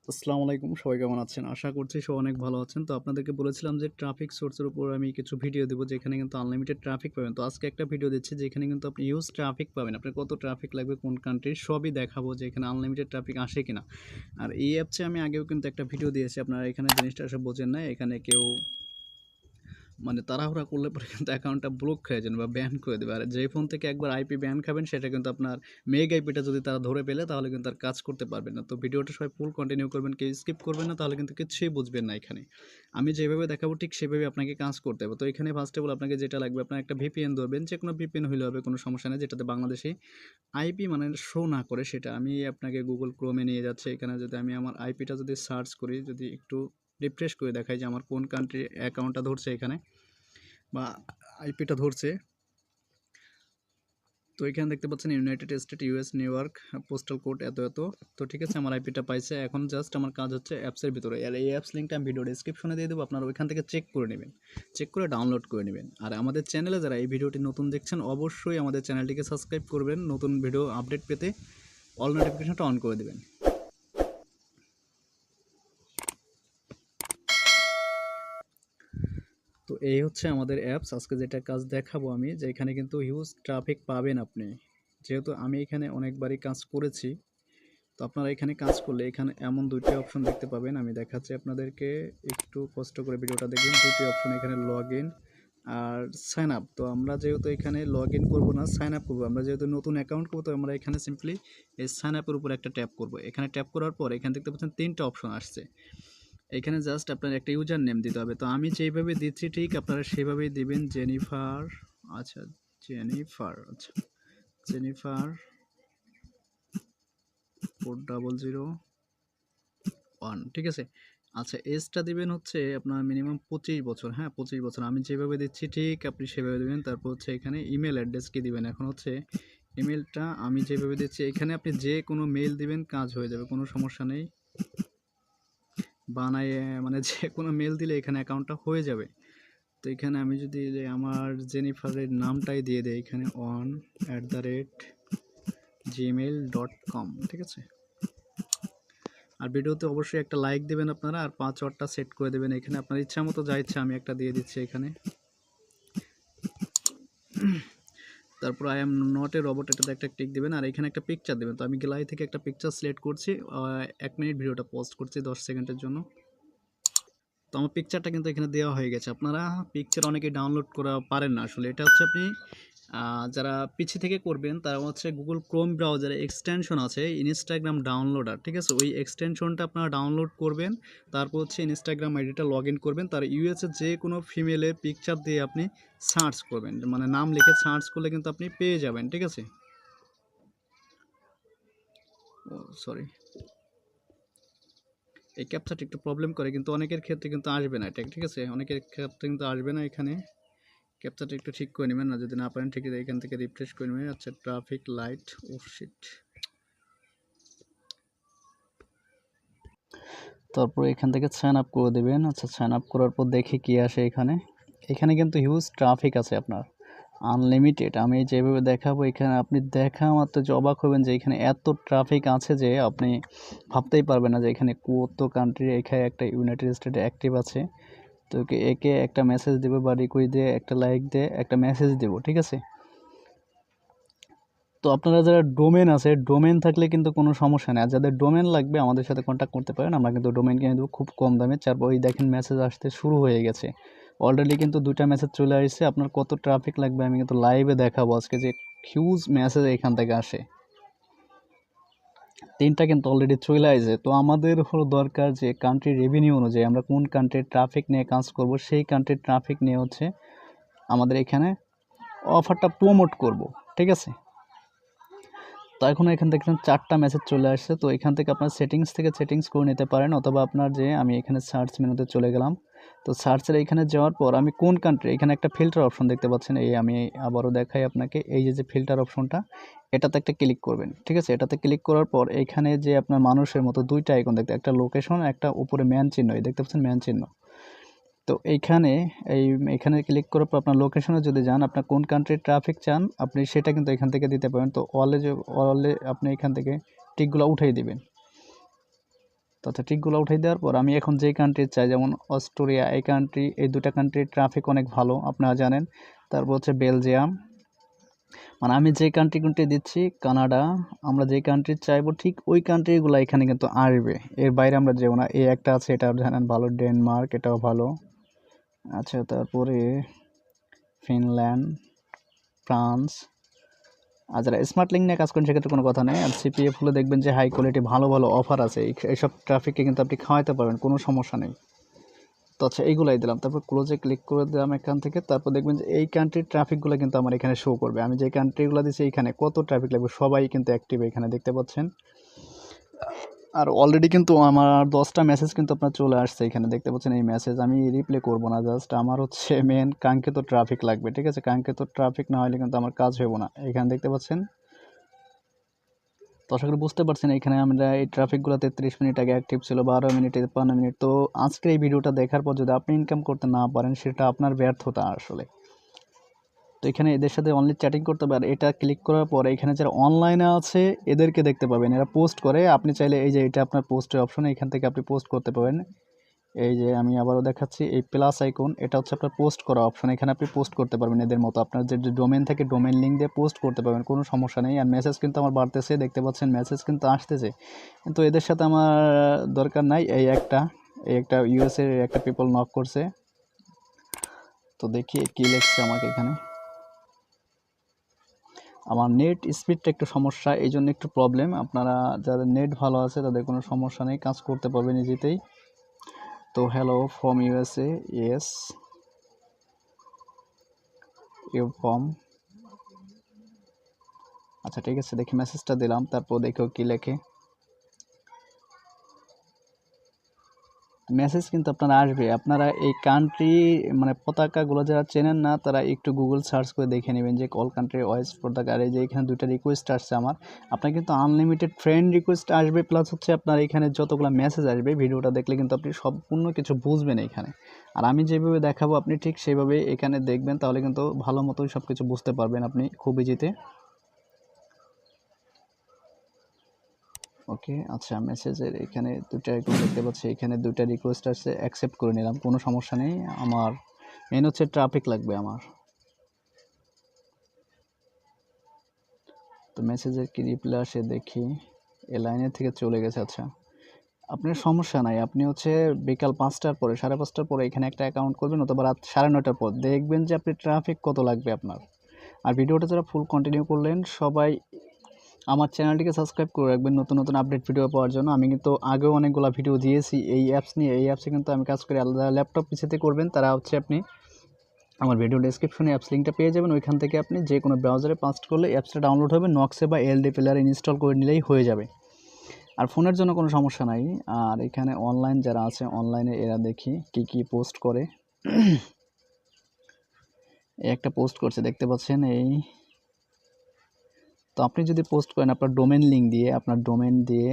আসসালামু আলাইকুম। সবাই কেমন আছেন? আশা করছি সবাই অনেক ভালো আছেন। তো আপনাদেরকে বলেছিলাম যে ট্রাফিক সোর্সের উপর আমি কিছু ভিডিও দেব যেখানে কিন্তু আনলিমিটেড ট্রাফিক পাবেন। তো আজকে একটা ভিডিও দিচ্ছি যেখানে কিন্তু আপনি হিউজ ট্রাফিক পাবেন। আপনার কত ট্রাফিক লাগবে কোন কান্ট্রির সবই দেখাবো যে এখানে আনলিমিটেড ট্রাফিক আসে কিনা। আর এই অ্যাপসে আমি আগেও কিন্তু একটা ভিডিও দিয়েছি। আপনারা এখানে জিনিসটা আসলে বোঝেন নাই। এখানে কেউ মানে তাড়াহুড়া করলে পরে কিন্তু অ্যাকাউন্টটা ব্লক হয়ে যাবে বা ব্যান করে দেবে। আর যেই ফোন থেকে একবার আইপি ব্যান খাবেন সেটা কিন্তু আপনার মেঘ আইপিটা যদি তারা ধরে পেলে তাহলে কিন্তু আর কাজ করতে পারবেন না। তো ভিডিওটা সবাই ফুল কন্টিনিউ করবেন, কেউ স্কিপ করবেন না তাহলে কিন্তু কিছুই বুঝবেন না এখানে। আমি যেভাবে দেখাবো ঠিক সেভাবে আপনাকে কাজ করতে হবে। তো এখানে ফার্স্ট অফ অল আপনাকে যেটা লাগবে আপনার একটা ভিপিএন ধরবেন। যেকোনো ভিপিএন হইলে হবে, কোনো সমস্যা নেই। যেটাতে বাংলাদেশী আইপি মানে শো না করে সেটা। আমি আপনাকে Google Chrome এ নিয়ে যাচ্ছি। এখানে যদি আমি আমার আইপিটা যদি সার্চ করি, যদি একটু রিফ্রেশ করে দেখাই যে আমার কোন কান্ট্রির অ্যাকাউন্টটা ধরছে এখানে বা আইপিটা ধরছে। তো এখানে দেখতে পাচ্ছেন United state US new York postal code এত এত। তো ঠিক আছে, আমার আইপিটা পাইছে। এখন জাস্ট আমার কাজ হচ্ছে অ্যাপসের ভিতরে। আর এই অ্যাপস লিঙ্কটা আমি ভিডিও ডেসক্রিপশনে দিয়ে দেবো, আপনারা ওইখান থেকে চেক করে নেবেন, চেক করে ডাউনলোড করে নেবেন। আর আমাদের চ্যানেলে যারা এই ভিডিওটি নতুন দেখছেন অবশ্যই আমাদের চ্যানেলটিকে সাবস্ক্রাইব করবেন, নতুন ভিডিও আপডেট পেতে অল নোটিফিকেশনটা অন করে দেবেন। তো এই হচ্ছে আমাদের অ্যাপস। আজকে যেটা কাজ দেখাবো আমি, যে এখানে কিন্তু হিউজ ট্রাফিক পাবেন আপনি, যেহেতু আমি এখানে অনেকবারই কাজ করেছি। তো আপনারা এখানে কাজ করলে এখানে এমন দুইটি অপশন দেখতে পাবেন। আমি দেখাচ্ছি আপনাদেরকে, একটু কষ্ট করে ভিডিওটা দেখবেন। দুইটি অপশন এখানে লগ ইন আর সাইন আপ। তো আমরা যেহেতু এখানে লগ ইন করবো না, সাইন আপ করবো। আমরা যেহেতু নতুন অ্যাকাউন্ট করবো তো আমরা এখানে সিম্পলি এই সাইন আপের উপর একটা ট্যাপ করবো। এখানে ট্যাপ করার পর এখানে দেখতে পাচ্ছেন তিনটা অপশন আসছে। এখানে জাস্ট আপনার একটা ইউজার নেম দিতে হবে। তো আমি যেইভাবে দিচ্ছি ঠিক আপনারা সেভাবেই দিবেন। জেনিফার, আচ্ছা জেনিফার, আচ্ছা জেনিফার 4001, ঠিক আছে। আচ্ছা এজটা দিবেন হচ্ছে আপনার মিনিমাম 25 বছর। হ্যাঁ 25 বছর। আমি যেভাবে দিচ্ছি ঠিক আপনি সেভাবে দিবেন। তারপর হচ্ছে এখানে ইমেল অ্যাড্রেস কি দিবেন। এখন হচ্ছে ইমেলটা আমি যেভাবে দিচ্ছি এখানে আপনি যে কোনো মেল দিবেন, কাজ হয়ে যাবে, কোনো সমস্যা নেই। বানায়ে মানে যে কোনো মেল দিলে এখানে অ্যাকাউন্টটা হয়ে যাবে। তো এখানে আমি যদি যে আমার জেনিফারের নামটাই দিয়ে দেই এখানে on@gmail.com, ঠিক আছে। আর ভিডিওতে অবশ্যই একটা লাইক দেবেন আপনারা, আর পাসওয়ার্ডটা সেট করে দেবেন। এখানে আপনার ইচ্ছা মতো যা ইচ্ছা আমি একটা দিয়ে দিচ্ছি এখানে। তারপর I am not a robot, এটাতে একটা টিক দিবেন আর এখানে একটা পিকচার দেবেন। তো আমি গ্যালারি থেকে একটা পিকচার সিলেক্ট করছি। 1 মিনিট ভিডিওটা পজ করছি 10 সেকেন্ডের জন্য। তো আমার পিকচারটা কিন্তু এখানে দেওয়া হয়ে গেছে। আপনারা পিকচার অনেকে ডাউনলোড করা পারেন না আসলে। এটা হচ্ছে আপনি যারা পিছি থেকে করবেন তারা হচ্ছে গুগল ক্রোম ব্রাউজারে এক্সটেনশন আছে ইনস্টাগ্রাম ডাউনলোডার, ঠিক আছে। ওই এক্সটেনশনটা আপনারা ডাউনলোড করবেন। তারপর হচ্ছে ইনস্টাগ্রাম আইডিটা লগ ইন করবেন। তার ইউএসএ যে কোনো ফিমেলের পিকচার দিয়ে আপনি সার্চ করবেন, মানে নাম লিখে সার্চ করলে কিন্তু আপনি পেয়ে যাবেন, ঠিক আছে। ও সরি, এই ক্যাপচারটা একটু প্রবলেম করে, কিন্তু অনেকের ক্ষেত্রে কিন্তু আসবে না এটা, ঠিক আছে। অনেকের ক্ষেত্রে কিন্তু আসবে না। এখানে ক্যাপচারটা একটু ঠিক করে নেবেন, না যদি না পারেন ঠিক এখান থেকে রিফ্রেশ করে নেবেন। আচ্ছা ট্রাফিক লাইট, ও শিট। তারপর এখান থেকে সাইন আপ করে দেবেন। আচ্ছা সাইন আপ করার পর দেখি কি আসে এখানে। এখানে কিন্তু হিউজ ট্রাফিক আছে আপনার, আনলিমিটেড। আমি যেভাবে দেখাবো এখানে আপনি দেখা মাত্র যে অবাক হবেন যে এখানে এত ট্রাফিক আছে যে আপনি ভাবতেই পারবেন না যে এখানে কত কান্ট্রি। এখানে একটা ইউনাইটেড স্টেটে অ্যাক্টিভ আছে। তো একে একটা মেসেজ দেবো বা রিকোয়েস্ট দিয়ে একটা লাইক দিয়ে একটা মেসেজ দেবো, ঠিক আছে। তো আপনারা যারা ডোমেন আছে, ডোমেন থাকলে কিন্তু কোনো সমস্যা নেই। আর যাদের ডোমেন লাগবে আমাদের সাথে কন্ট্যাক্ট করতে পারেন, আমরা কিন্তু ডোমেন কিনে দেবো খুব কম দামে। তারপর ওই দেখেন মেসেজ আসতে শুরু হয়ে গেছে অলরেডি, কিন্তু 2টা মেসেজ চলে আসছে। আপনার কত ট্রাফিক লাগবে আমি কিন্তু লাইভে দেখাবো আজকে, যে হিউজ মেসেজ এখান থেকে আসে। 3টা কিন্তু অলরেডি চলে আসছে। তো আমাদের হলো দরকার যে কান্ট্রি রেভিনিউ অনুযায়ী আমরা কোন কান্ট্রির ট্রাফিক নিয়ে কাজ করব, সেই কান্ট্রির ট্রাফিক নিয়ে হচ্ছে আমাদের এখানে অফারটা প্রমোট করব, ঠিক আছে। তো এখন এখান থেকে 4টা মেসেজ চলে আসছে। তো এখান থেকে আপনার সেটিংস থেকে সেটিংস করে নিতে পারেন, অথবা আপনার যে আমি এখানে সার্চ মেনুতে চলে গেলাম। তো সার্চের এখানে যাওয়ার পর আমি কোন কান্ট্রি, এখানে একটা ফিল্টার অপশন দেখতে পাচ্ছেন। এই আমি আবারও দেখাই আপনাকে, এই যে ফিল্টার অপশনটা, এটাতে একটা ক্লিক করবেন, ঠিক আছে। এটাতে ক্লিক করার পর এখানে যে আপনার মানুষের মতো 2টা আইকন দেখতে, একটা লোকেশন, একটা উপরে ম্যান চিহ্ন, এই দেখতে পাচ্ছেন ম্যান চিহ্ন। তো এইখানে এখানে ক্লিক করার পর আপনার লোকেশনে যদি যান, আপনার কোন কান্ট্রির ট্রাফিক চান আপনি সেটা কিন্তু এখান থেকে দিতে পারেন। তো অলে আপনি এখান থেকে টিকগুলো উঠিয়ে দিবেন। তো আচ্ছা টিকগুলো উঠাই দেওয়ার পর আমি এখন যেই কান্ট্রি চাই, যেমন অস্ট্রেলিয়া, এই কান্ট্রি, এই দুটা কান্ট্রির ট্রাফিক অনেক ভালো আপনারা জানেন। তারপর হচ্ছে বেলজিয়াম, মানে আমি যে কান্ট্রি দিচ্ছি কানাডা, আমরা যে কান্ট্রি চাইবো ঠিক ওই কান্ট্রিগুলো এখানে কিন্তু আসবে, এর বাইরে আমরা যাবো না। এই একটা আছে, এটা জানেন ভালো, ডেনমার্ক, এটাও ভালো। আচ্ছা তারপরে ফিনল্যান্ড, ফ্রান্স। আর যারা স্মার্ট লিঙ্ক নিয়ে কাজ করেন সেক্ষেত্রে কোনো কথা নেই। আর সিপিএফ হলে দেখবেন যে হাই কোয়ালিটি ভালো ভালো অফার আছে, এইসব ট্রাফিককে কিন্তু আপনি খাওয়াইতে পারবেন, কোনো সমস্যা নেই। তো আচ্ছা এইগুলাই দিলাম, তারপর ক্লোজে ক্লিক করে দিলাম এখান থেকে। তারপর দেখবেন যে এই কান্ট্রির ট্রাফিকগুলো কিন্তু আমার এখানে শো করবে। আমি যে কান্ট্রিগুলো দিচ্ছি এইখানে কত ট্রাফিক লাগবে সবাই কিন্তু অ্যাক্টিভ এখানে দেখতে পাচ্ছেন। আর অলরেডি কিন্তু আমার 10টা মেসেজ কিন্তু আপনার চলে আসছে এখানে দেখতে পাচ্ছেন। এই মেসেজ আমি রিপ্লে করব না, জাস্ট আমার হচ্ছে মেন কাঙ্ক্ষিত ট্রাফিক লাগবে, ঠিক আছে? কাঙ্ক্ষিত ট্রাফিক না হলে কিন্তু আমার কাজ হবে না। এখানে দেখতে পাচ্ছেন। তো আশা করি বুঝতে পারছেন, এখানে আমরা এই ট্রাফিকগুলো 33 মিনিট আগে অ্যাক্টিভ ছিল, 12 মিনিট, 53 মিনিট। তো আজকের এই ভিডিওটা দেখার পর যদি আপনি ইনকাম করতে না পারেন সেটা আপনার ব্যর্থতা আসলে। তো এখানে এদের সাথে অনলি চ্যাটিং করতে হবে। আর এটা ক্লিক করার পর এখানে যারা অনলাইনে আছে এদেরকে দেখতে পাবেন, এরা পোস্ট করে। আপনি চাইলে এই যে এটা আপনার পোস্টের অপশন, এখান থেকে আপনি পোস্ট করতে পাবেন। এই যে আমি আবারও দেখাচ্ছি, এই প্লাস আইকন, এটা হচ্ছে আপনার পোস্ট করা অপশন। এখানে আপনি পোস্ট করতে পারবেন এদের মতো, আপনার যে ডোমেন থেকে ডোমেন লিঙ্ক দিয়ে পোস্ট করতে পারবেন, কোনো সমস্যা নেই। আর মেসেজ কিন্তু আমার বাড়তেছে, দেখতে পাচ্ছেন মেসেজ কিন্তু আসতেছে, কিন্তু এদের সাথে আমার দরকার নাই। এই একটা ইউএসএ একটা পিপল নক করছে, তো দেখি কি লেখছে আমাকে এখানে। আমার নেট স্পিডটা একটু সমস্যা, এই জন্য একটু প্রবলেম। আপনারা যাদের নেট ভালো আছে তাদের কোনো সমস্যা নেই, কাজ করতে পারবেন নিজেতেই। তো hello from USA, yes you from. আচ্ছা ঠিক আছে, দেখি মেসেজটা দিলাম, তারপর দেখো কি লেখে। মেসেজ কিন্তু আপনারা আসবে। আপনারা এই কান্ট্রি মানে পতাকাগুলো যারা চেনেন না তারা একটু গুগল সার্চ করে দেখে নেবেন যে কল কান্ট্রি ওয়েস্ট পতাকা। আর এই যে এখানে দুইটা রিকোয়েস্ট আসছে আমার, আপনার কিন্তু আনলিমিটেড ফ্রেন্ড রিকোয়েস্ট আসবে, প্লাস হচ্ছে আপনার এখানে যতগুলো মেসেজ আসবে, ভিডিওটা দেখলে কিন্তু আপনি সম্পূর্ণ কিছু বুঝবেন এখানে। আর আমি যেভাবে দেখাবো আপনি ঠিক সেভাবে এখানে দেখবেন, তাহলে কিন্তু ভালো মতোই সব কিছু বুঝতে পারবেন আপনি খুব ইজিতে। ওকে আচ্ছা, মেসেজের এখানে দুইটা আইকন দেখতে পাচ্ছি, এখানে দুইটা রিকোয়েস্ট আসছে, অ্যাকসেপ্ট করে নিলাম, কোনো সমস্যা নেই। আমার মেন হচ্ছে ট্রাফিক লাগবে আমার। তো মেসেজের কি রিপ্লাই আসে দেখি, এ লাইনের থেকে চলে গেছে। আচ্ছা আপনার সমস্যা নাই, আপনি হচ্ছে বিকাল 5টার পরে, 5:30টার পরে এখানে একটা অ্যাকাউন্ট করবেন, অথবা রাত 9:30টার পর দেখবেন যে আপনি ট্রাফিক কত লাগবে আপনার। আর ভিডিওটা যারা ফুল কন্টিনিউ করলেন সবাই আমার চ্যানেলটিকে সাবস্ক্রাইব করে রাখবেন নতুন নতুন আপডেট ভিডিও পাওয়ার জন্য। আমি কিন্তু আগেও অনেকগুলো ভিডিও দিয়েছি এই অ্যাপস নিয়ে, এই অ্যাপসে কিন্তু আমি কাজ করি। আলাদা ল্যাপটপ পিসিতে করবেন তারা হচ্ছে আপনি আমার ভিডিও ডেসক্রিপশনে অ্যাপস লিঙ্কটা পেয়ে যাবেন, ওইখান থেকে আপনি যে কোনো ব্রাউজারে পাস্ট করলে অ্যাপসটা ডাউনলোড হবে, নক্সে বা এলডি প্লেয়ারে ইনস্টল করে নিলেই হয়ে যাবে। আর ফোনের জন্য কোনো সমস্যা নাই। আর এখানে অনলাইন যারা আছে অনলাইনে এরা দেখি কি কি পোস্ট করে। এই একটা পোস্ট করছে দেখতে পাচ্ছেন এই। তো আপনি যদি পোস্ট করেন আপনার ডোমেন লিঙ্ক দিয়ে, আপনার ডোমেন দিয়ে,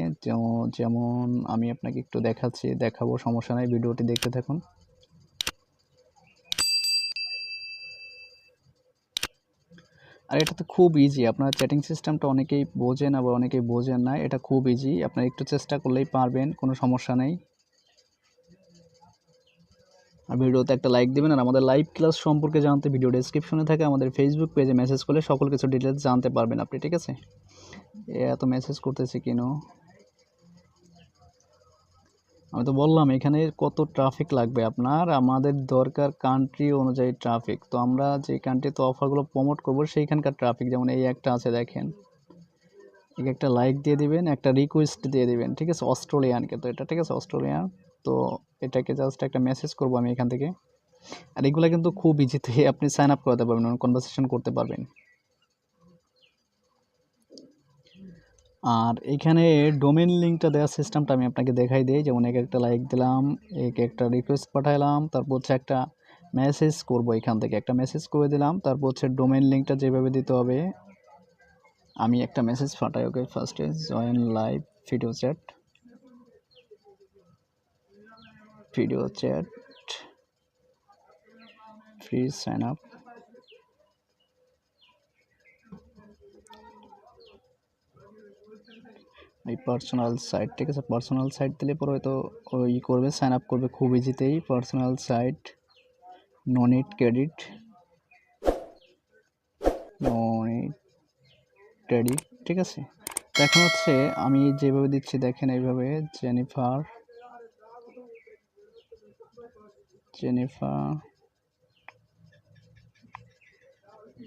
যেমন আমি আপনাকে একটু দেখাবো, সমস্যা নাই, ভিডিওটি দেখতে থাকুন। আর এটা তো খুব ইজি, আপনার চ্যাটিং সিস্টেমটা অনেকেই বোঝেন আবার অনেকেই বোঝেন না, এটা খুব ইজি, আপনার একটু চেষ্টা করলেই পারবেন, কোনো সমস্যা নেই। আর ভিডিওতে একটা লাইক দিবেন। আর আমাদের লাইভ ক্লাস সম্পর্কে জানতে ভিডিও ডেসক্রিপশনে থাকে আমাদের ফেসবুক পেজে মেসেজ করলে সকল কিছু ডিটেলস জানতে পারবেন আপনি, ঠিক আছে? এত মেসেজ করতেছি কেন? আমি তো বললাম এখানে কত ট্রাফিক লাগবে আপনার, আমাদের দরকার কান্ট্রি অনুযায়ী ট্রাফিক। তো আমরা যে কান্ট্রিতে অফারগুলো প্রমোট করবো সেইখানকার ট্রাফিক, যেমন এই একটা আছে দেখেন, একটা লাইক দিয়ে দিবেন, একটা রিকোয়েস্ট দিয়ে দিবেন, ঠিক আছে? অস্ট্রেলিয়ানকে, তো এটা ঠিক আছে অস্ট্রেলিয়ান। তো এটাকে জাস্ট একটা মেসেজ করবো আমি এখান থেকে। আর এগুলো কিন্তু খুব ইজিতে আপনি সাইন আপ করাতে পারবেন, কনভারসেশন করতে পারবেন। আর এখানে ডোমেন লিঙ্কটা দেওয়ার সিস্টেমটা আমি আপনাকে দেখাই দিই। যেমন একটা লাইক দিলাম, একটা রিকোয়েস্ট পাঠাইলাম, তারপর হচ্ছে একটা মেসেজ করব, এখান থেকে একটা মেসেজ করে দিলাম, তারপর হচ্ছে ডোমেন লিঙ্কটা যেভাবে দিতে হবে আমি একটা মেসেজ পাঠাই। ওকে ফার্স্টে join live video chat free sign up. এই পার্সোনাল সাইট, ঠিক আছে। পার্সোনাল সাইট দিলে পরে হয়তো ওই করবে, সাইন আপ করবে খুব ইজিতেই। Personal site, no need credit, no need credit, ঠিক আছে। তো এখন হচ্ছে আমি যেভাবে দিচ্ছি দেখেন এইভাবে, জেনিফার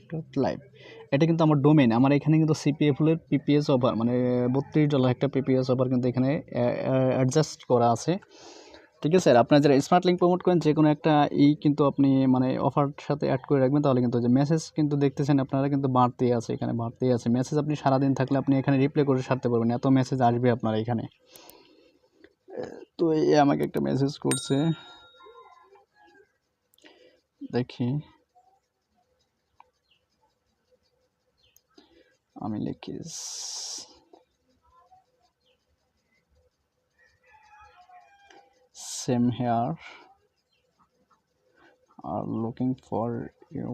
ডট লাইভ, এটা কিন্তু আমার ডোমেইন। আমার এখানে কিন্তু সিপিএফএল এর পিপিএস অফার মানে $32 একটা পিপিএস অফার কিন্তু এখানে অ্যাডজাস্ট করা আছে, ঠিক আছে। আর আপনারা যারা স্মার্ট লিঙ্ক প্রমোট করেন যে কোনো একটা কিন্তু আপনি মানে অফার সাথে অ্যাড করে রাখবেন, তাহলে কিন্তু যে মেসেজ কিন্তু দেখতেছেন আপনারা কিন্তু বাড়তেই আছে, এখানে বাড়তেই আছে মেসেজ। আপনি সারাদিন থাকলে আপনি এখানে রিপ্লাই করে সারতে পারবেন, এত মেসেজ আসবে আপনার এখানে। তো এই আমাকে একটা মেসেজ করছে, দেখি আমি লিখি, same here, are looking for you,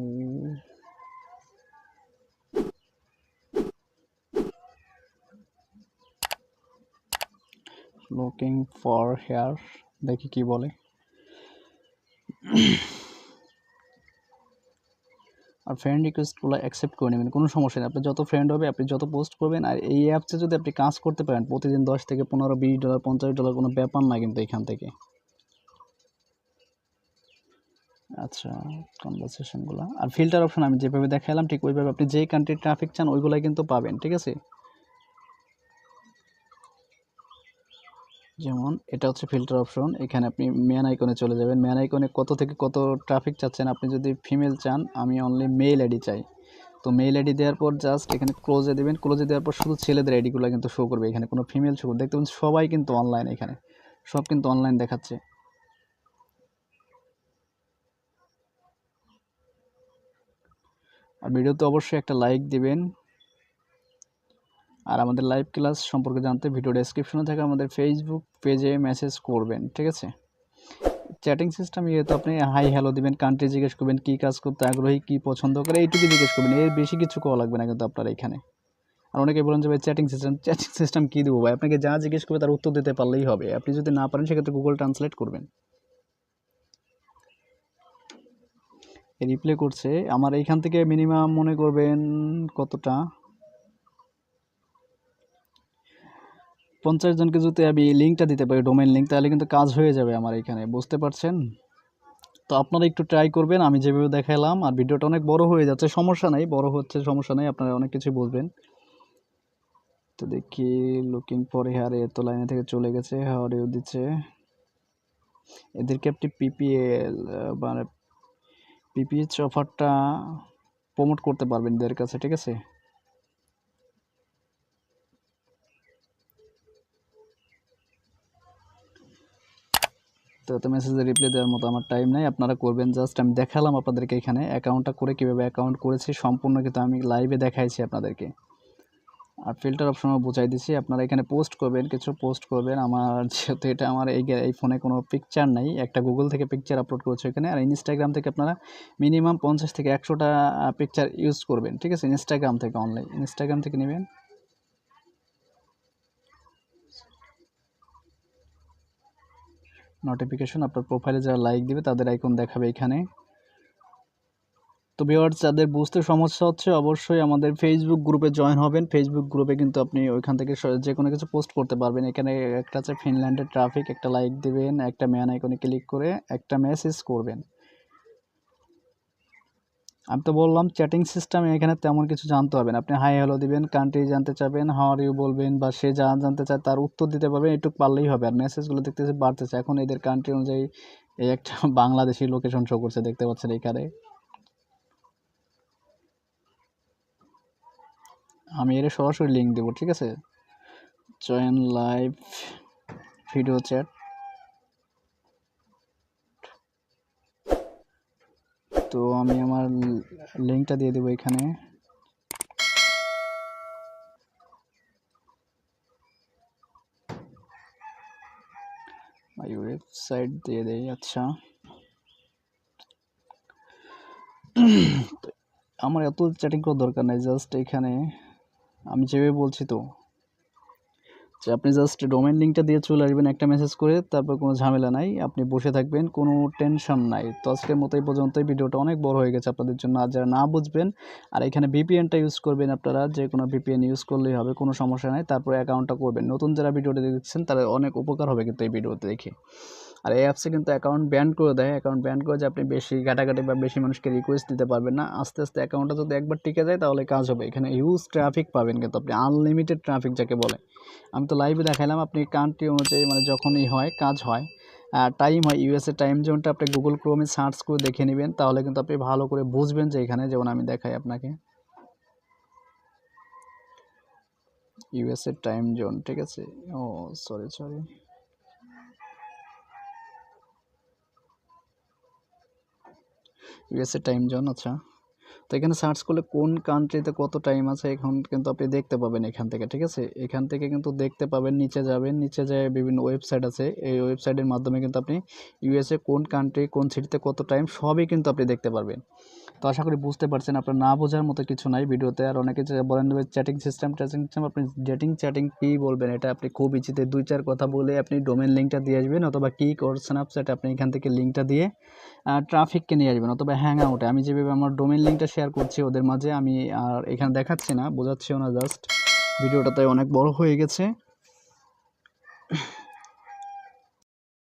looking for here, দেখি কি বলে। আর ফ্রেন্ড রিকোয়েস্টগুলো অ্যাকসেপ্ট করে নেবেন, কোনো সমস্যা নেই। আপনার যত ফ্রেন্ড হবে, আপনি যত পোস্ট করবেন, আর এই অ্যাপসে যদি আপনি কাজ করতে পারেন প্রতিদিন 10 থেকে 15, $20, $50 কোনো ব্যাপার না কিন্তু এখান থেকে। আচ্ছা, কনভারসেশনগুলো আর ফিল্টার অপশন আমি যেভাবে দেখালাম ঠিক ওইভাবে আপনি যেই কান্ট্রির ট্রাফিক চান ওইগুলাই কিন্তু পাবেন, ঠিক আছে। যেমন এটা হচ্ছে ফিল্টার অপশন, এখানে আপনি ম্যান আইকনে চলে যাবেন। ম্যান আইকনে কত থেকে কত ট্রাফিক চাচ্ছেন, আপনি যদি ফিমেল চান, আমি অনলি মেল আইডি চাই, তো মেল আইডি দেওয়ার পর জাস্ট এখানে ক্লোজে দেবেন। ক্লোজে দেওয়ার পর শুধু ছেলেদের আইডিগুলো কিন্তু শো করবে, এখানে কোনো ফিমেল শো করবে। দেখতে পাচ্ছেন সবাই কিন্তু অনলাইন, এখানে সব কিন্তু অনলাইন দেখাচ্ছে। আর ভিডিওতে অবশ্যই একটা লাইক দিবেন। আর আমাদের লাইভ ক্লাস সম্পর্কে জানতে ভিডিও ডেসক্রিপশনে থাকে আমাদের ফেসবুক পেজে মেসেজ করবেন, ঠিক আছে। চ্যাটিং সিস্টেম তো আপনি হাই হ্যালো দিবেন, কান্ট্রি জিজ্ঞেস করবেন, কী কাজ করতে আগ্রহী, কী পছন্দ করে, এইটুকু জিজ্ঞেস করবেন, এর বেশি কিছু করা লাগবে না কিন্তু আপনার এখানে। আর অনেকে বলেন যে ভাই চ্যাটিং সিস্টেম কী দেবো ভাই, আপনাকে যা জিজ্ঞেস করবে তার উত্তর দিতে পারলেই হবে। আপনি যদি না পারেন সেক্ষেত্রে গুগল ট্রান্সলেট করবেন। রিপ্লে করছে আমার এইখান থেকে মিনিমাম মনে করবেন কতটা, 50 জনকে যদি আমি লিঙ্কটা দিতে পারি, ডোমেইন লিঙ্ক, তাহলে কিন্তু কাজ হয়ে যাবে আমার এখানে, বুঝতে পারছেন। তো আপনারা একটু ট্রাই করবেন আমি যেভাবে দেখালাম। আর ভিডিওটা অনেক বড় হয়ে যাচ্ছে, সমস্যা নাই, বড় হচ্ছে সমস্যা নাই, আপনারা অনেক কিছু বুঝবেন। তো দেখি লুকিং ফর হেয়ার, এত লাইনে থেকে চলে গেছে, হাউ ইউ দিচ্ছে। এদেরকে আপনি পিপিএল মানে পিপিএইচ অফারটা প্রমোট করতে পারবেন এদের কাছে, ঠিক আছে। তো এত মেসেজে রিপ্লাই দেওয়ার মতো আমার টাইম নাই, আপনারা করবেন। জাস্ট আমি দেখালাম আপনাদেরকে এখানে অ্যাকাউন্টটা করে, কীভাবে অ্যাকাউন্ট করেছি সম্পূর্ণ কিন্তু আমি লাইভে দেখাইছি আপনাদেরকে। আর ফিল্টার অপশনও বুঝাই দিচ্ছি, আপনারা এখানে পোস্ট করবেন, কিছু পোস্ট করবেন। আমার যেহেতু এটা আমার এই ফোনে কোনো পিকচার নাই, একটা গুগল থেকে পিকচার আপলোড করেছে এখানে। আর ইনস্টাগ্রাম থেকে আপনারা মিনিমাম 50 থেকে 100টা পিকচার ইউজ করবেন, ঠিক আছে। ইনস্টাগ্রাম থেকে, অনলাইন ইনস্টাগ্রাম থেকে নেবেন। নোটিফিকেশন, আপনার প্রোফাইলে যারা লাইক দিবে তাদের আইকন দেখাবে এখানে। তো ভিউয়ার্স, যাদের বুঝতে সমস্যা হচ্ছে অবশ্যই আমাদের ফেসবুক গ্রুপে জয়েন হবেন। ফেসবুক গ্রুপে কিন্তু আপনি ওইখান থেকে যে কোনো কিছু পোস্ট করতে পারবেন। এখানে একটা আছে ফিনল্যান্ডের ট্রাফিক, একটা লাইক দিবেন, একটা ম্যান আইকনে ক্লিক করে একটা মেসেজ করবেন। আমি তো বললাম চ্যাটিং সিস্টেম, এখানে তেমন কিছু জানতে হবে না। আপনি হাই হ্যালো দিবেন, কান্ট্রি জানতে চাবেন, হাউ আর ইউ বলবেন, বা সে যা জানতে চায় তার উত্তর দিতে পারবেন, এটুকু পারলেই হবে। আর মেসেজগুলো দেখতেছে বাড়তেছে, এখন এদের কান্ট্রি অনুযায়ী এই একটা বাংলাদেশি লোকেশন শো করছে, দেখতে পাচ্ছেন এখানে। আমি এর সরাসরি লিঙ্ক দেবো, ঠিক আছে। জয়েন লাইভ ভিডিও চ্যাট, তো আমি আমার লিঙ্কটা দিয়ে দেবো এখানে। ওয়েবসাইট দিয়ে দেই, আচ্ছা। আমার এত চ্যাটিং করার দরকার নাই, জাস্ট এখানে আমি যেভাবে বলছি তো আপনি জাস্ট ডোমেইন লিঙ্কটা দিয়ে চলে আসবেন একটা মেসেজ করে, তারপর কোনো ঝামেলা নাই, আপনি বসে থাকবেন, কোনো টেনশন নাই। তো আজকের মতো এই পর্যন্তই, ভিডিওটা অনেক বড় হয়ে গেছে আপনাদের জন্য। আর যারা না বুঝবেন, আর এখানে ভিপিএনটা ইউজ করবেন আপনারা, যে কোনো ভিপিএন ইউজ করলেই হবে, কোনো সমস্যা নাই। তারপরে অ্যাকাউন্টটা করবেন। নতুন যারা ভিডিওটা দেখছেন তারা অনেক উপকার হবে কিন্তু এই ভিডিওতে দেখে। আর এই অ্যাপসে কিন্তু অ্যাকাউন্ট ব্যান করে দেয়, অ্যাকাউন্ট ব্যান করে যে আপনি বেশি ঘাটাঘাটি বা বেশি মানুষকে রিকোয়েস্ট দিতে পারবেন না। আস্তে আস্তে অ্যাকাউন্টটা যদি একবার টিকে যায় তাহলে কাজ হবে। এখানে হিউজ ট্রাফিক পাবেন কিন্তু আপনি, আনলিমিটেড ট্রাফিক যাকে বলে। আমি তো লাইভে দেখাইলাম, আপনি কান্ট্রি অনুযায়ী মানে যখনই হয় কাজ হয়, টাইম হয়, ইউএসএ টাইম জোনটা আপনি গুগল ক্রোমে সার্চ করে দেখে নেবেন, তাহলে কিন্তু আপনি ভালো করে বুঝবেন যে এখানে যেমন আমি দেখাই আপনাকে ইউএসএ টাইম জোন, ঠিক আছে। ও সরি ইউএসএ টাইম জোন, আচ্ছা। তো এখানে সার্চ করলে কোন কান্ট্রিতে কত টাইম আছে এখন কিন্তু আপনি দেখতে পাবেন এখান থেকে, ঠিক আছে। এখান থেকে কিন্তু দেখতে পাবেন, নিচে যাবেন, নিচে যায় বিভিন্ন ওয়েবসাইট আছে, এই ওয়েবসাইটের মাধ্যমে কিন্তু আপনি ইউএসএ কোন কান্ট্রি কোন সিটিতে কত টাইম সবই কিন্তু আপনি দেখতে পারবেন। তো আশা করি বুঝতে পারছেন, আপনার না বোঝার মতো কিছু নাই ভিডিওতে। আর অনেকে বলেন চ্যাটিং সিস্টেম, আপনি চ্যাটিং কী বলবেন, এটা আপনি খুব ইজিতে 2-4 কথা বলে আপনি ডোমেন লিঙ্কটা দিয়ে আসবেন, অথবা কিক ওর স্ন্যাপচ্যাটে আপনি এখান থেকে লিঙ্কটা দিয়ে ট্রাফিককে নিয়ে আসবেন, অথবা হ্যাং আউটে আমি যেভাবে আমার ডোমেন লিঙ্কটা শেয়ার করছি ওদের মাঝে, আমি আর এখানে দেখাচ্ছি না, বোঝাচ্ছিও না, জাস্ট ভিডিওটাতে অনেক বড় হয়ে গেছে।